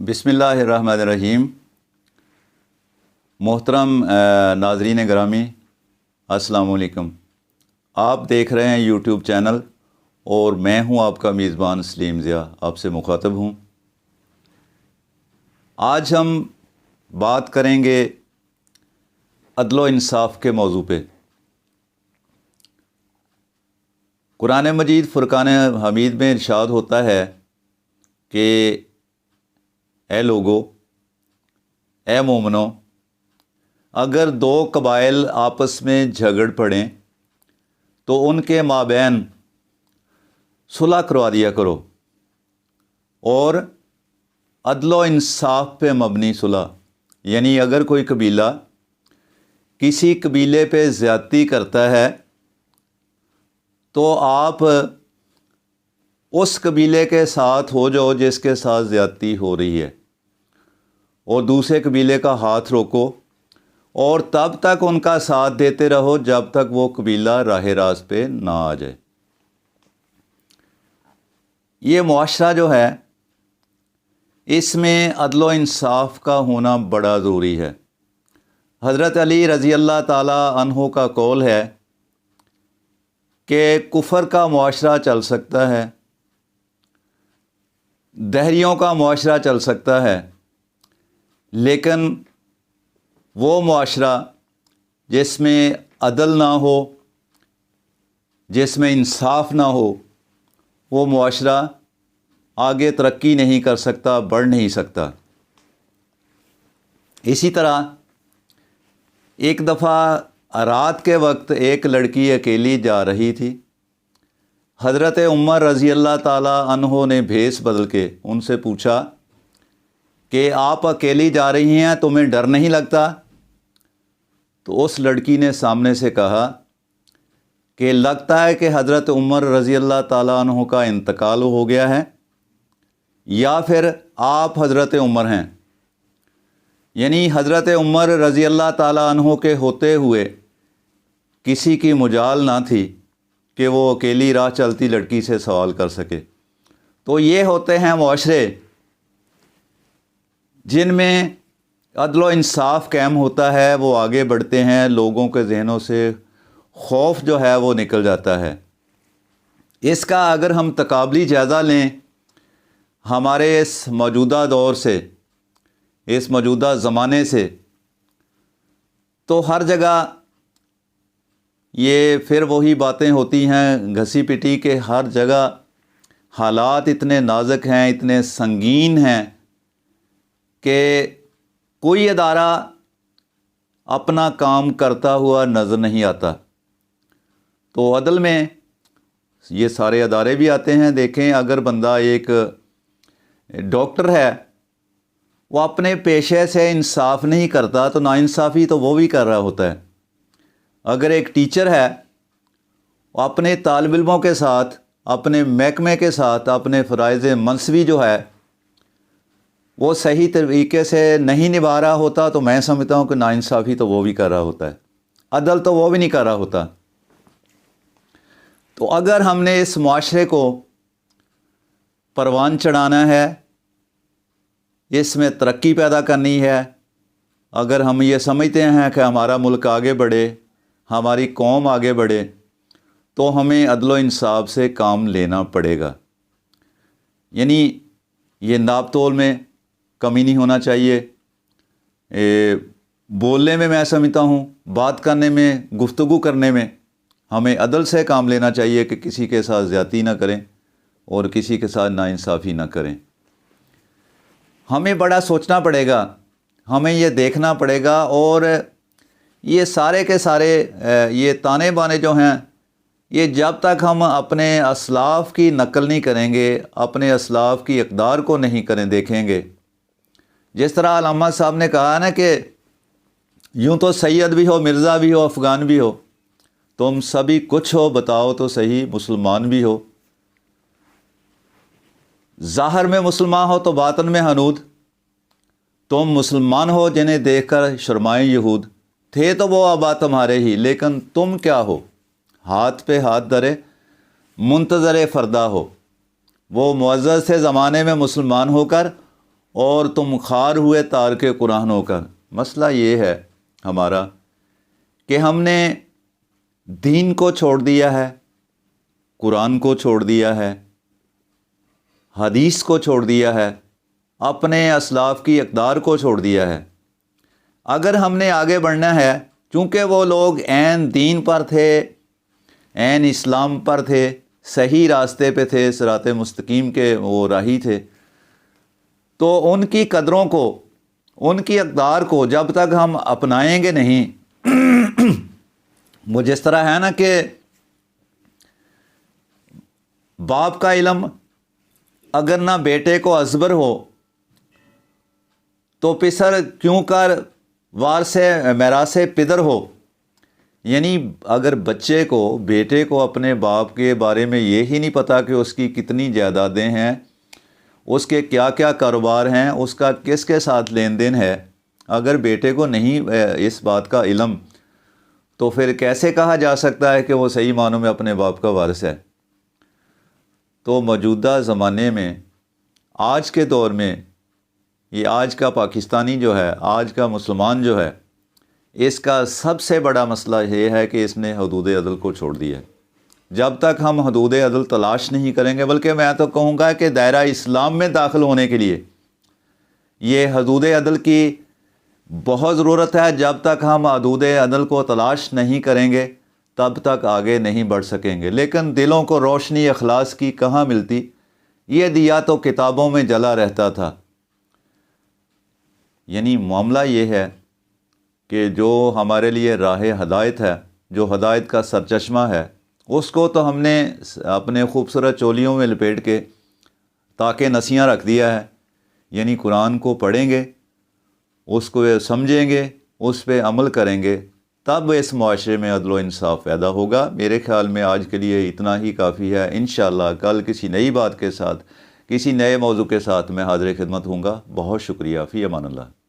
बिस्मिल्लाहिर्रहमानिर्रहीम। मोहतरम नाज़रीन ग्रामी, अस्सलामु अलैकुम। आप देख रहे हैं यूट्यूब चैनल और मैं हूं आपका मेज़बान सलीम ज़िया, आपसे मुखातब हूं। आज हम बात करेंगे अदल व इंसाफ के मौजू पे। कुरान मजीद फ़ुरक़ान हमीद में इरशाद होता है कि ए लोगो, ए मोमनो, अगर दो कबाइल आपस में झगड़ पड़ें तो उनके माबैन सुलह करवा दिया करो और अदल व इंसाफ पे मबनी सुलह। यानी अगर कोई कबीला किसी कबीले पे ज़्यादती करता है तो आप उस कबीले के साथ हो जाओ जिसके साथ ज़्यादती हो रही है और दूसरे कबीले का हाथ रोको और तब तक उनका साथ देते रहो जब तक वो कबीला राह रास्त पे ना आ जाए। ये मुआशरा जो है इसमें अदल व इंसाफ का होना बड़ा ज़रूरी है। हज़रत अली रज़ी अल्लाह ताला अन्हो का कौल है कि कुफ़र का मुआशरा चल सकता है, दहरियों का मुआशरा चल सकता है, लेकिन वो मुआशरा जिसमें अदल ना हो, जिसमें इंसाफ ना हो, वो मुआशरा आगे तरक्की नहीं कर सकता, बढ़ नहीं सकता। इसी तरह एक दफ़ा रात के वक्त एक लड़की अकेली जा रही थी। हज़रत उमर रज़ी अल्लाह ताला अन्हो ने भेस बदल के उनसे पूछा कि आप अकेली जा रही हैं, तुम्हें डर नहीं लगता? तो उस लड़की ने सामने से कहा कि लगता है कि हज़रत उमर रज़ी अल्लाह ताला अन्हो का इंतकाल हो गया है या फिर आप हज़रत उमर हैं। यानी हज़रत उमर रज़ी अल्लाह ताला अन्हो के होते हुए किसी की मुजाल ना थी कि वो अकेली राह चलती लड़की से सवाल कर सके। तो ये होते हैं मुआशरे जिनमें अदल व इंसाफ कायम होता है, वो आगे बढ़ते हैं, लोगों के जहनों से खौफ जो है वो निकल जाता है। इसका अगर हम तकाबली जायज़ा लें हमारे इस मौजूदा दौर से, इस मौजूदा ज़माने से, तो हर जगह ये फिर वही बातें होती हैं घसी पिटी के। हर जगह हालात इतने नाजुक हैं, इतने संगीन हैं कि कोई अदारा अपना काम करता हुआ नज़र नहीं आता। तो अदल में ये सारे अदारे भी आते हैं। देखें, अगर बंदा एक डॉक्टर है, वो अपने पेशे से इंसाफ नहीं करता तो नाइंसाफ़ी तो वो भी कर रहा होता है। अगर एक टीचर है, वो अपने तालिब इल्मों के साथ, अपने महकमे के साथ अपने फ़राइज़ मनसबी जो है वो सही तरीके से नहीं निभा रहा होता तो मैं समझता हूँ कि नाइंसाफ़ी तो वो भी कर रहा होता है, अदल तो वो भी नहीं कर रहा होता। तो अगर हमने इस मुआशरे को परवान चढ़ाना है, इसमें तरक्की पैदा करनी है, अगर हम ये समझते हैं कि हमारा मुल्क आगे बढ़े, हमारी कौम आगे बढ़े, तो हमें अदल व इंसाफ से काम लेना पड़ेगा। यानी ये नाप तोल में कमी नहीं होना चाहिए। बोलने में मैं समझता हूँ, बात करने में, गुफ्तगू करने में हमें अदल से काम लेना चाहिए कि किसी के साथ ज़्यादती ना करें और किसी के साथ नाइंसाफ़ी ना करें। हमें बड़ा सोचना पड़ेगा, हमें ये देखना पड़ेगा। और ये सारे के सारे ये ताने बाने जो हैं, ये जब तक हम अपने असलाफ़ की नकल नहीं करेंगे, अपने असलाफ़ की इक़दार को नहीं करें देखेंगे। जिस तरह अल्लामा साहब ने कहा ना कि यूँ तो सैयद भी हो, मिर्ज़ा भी हो, अफ़गान भी हो, तुम सभी कुछ हो, बताओ तो सही मुसलमान भी हो। ज़ाहिर में मुसलमान हो तो बातन में हनूद, तुम मुसलमान हो जिन्हें देखकर शर्माए यहूद। थे तो वो आबा तुम्हारे ही, लेकिन तुम क्या हो, हाथ पे हाथ धरे मुंतज़र फ़रदा हो। वो मुअज़्ज़ज़ थे ज़माने में मुसलमान होकर اور تم خار ہوئے تارک قرآن ہو کر۔ مسئلہ یہ ہے ہمارا کہ ہم نے دین کو چھوڑ دیا ہے، قرآن کو چھوڑ دیا ہے، حدیث کو چھوڑ دیا ہے، اپنے اسلاف کی اقدار کو چھوڑ دیا ہے۔ اگر ہم نے آگے بڑھنا ہے، چونکہ وہ لوگ عین دین پر تھے، عین اسلام پر تھے، صحیح راستے پہ تھے، صراط مستقیم کے وہ راہی تھے، تو ان کی قدروں کو، ان کی اقدار کو جب تک ہم اپنائیں گے نہیں، وہ جس طرح ہے نا کہ باپ کا علم اگر نہ بیٹے کو ازبر ہو تو پسر کیوں کر وارث میراث پدر ہو، یعنی اگر بچے کو، بیٹے کو اپنے باپ کے بارے میں یہی نہیں پتہ کہ اس کی کتنی جائیدادیں ہیں، اس کے کیا کیا کاروبار ہیں، اس کا کس کے ساتھ لین دین ہے، اگر بیٹے کو نہیں اس بات کا علم، تو پھر کیسے کہا جا سکتا ہے کہ وہ صحیح معنوں میں اپنے باپ کا وارث ہے؟ تو موجودہ زمانے میں، آج کے دور میں، یہ آج کا پاکستانی جو ہے، آج کا مسلمان جو ہے، اس کا سب سے بڑا مسئلہ یہ ہے کہ اس نے حدود عدل کو چھوڑ دیا ہے۔ جب تک ہم حدود عدل تلاش نہیں کریں گے، بلکہ میں تو کہوں گا کہ دائرہ اسلام میں داخل ہونے کے لیے یہ حدود عدل کی بہت ضرورت ہے۔ جب تک ہم حدود عدل کو تلاش نہیں کریں گے تب تک آگے نہیں بڑھ سکیں گے۔ لیکن دلوں کو روشنی اخلاص کی کہاں ملتی؟ یہ دیا تو کتابوں میں جلا رہتا تھا۔ یعنی معاملہ یہ ہے کہ جو ہمارے لیے راہ ہدایت ہے، جو ہدایت کا سرچشمہ ہے، اس کو تو ہم نے اپنے خوبصورت چولیوں میں لپیٹ کے تاکہ نسیاں رکھ دیا ہے۔ یعنی قرآن کو پڑھیں گے، اس کو سمجھیں گے، اس پہ عمل کریں گے، تب اس معاشرے میں عدل و انصاف پیدا ہوگا۔ میرے خیال میں آج کے لیے اتنا ہی کافی ہے۔ انشاءاللہ کل کسی نئی بات کے ساتھ، کسی نئے موضوع کے ساتھ میں حاضر خدمت ہوں گا۔ بہت شکریہ۔ فی امان اللہ۔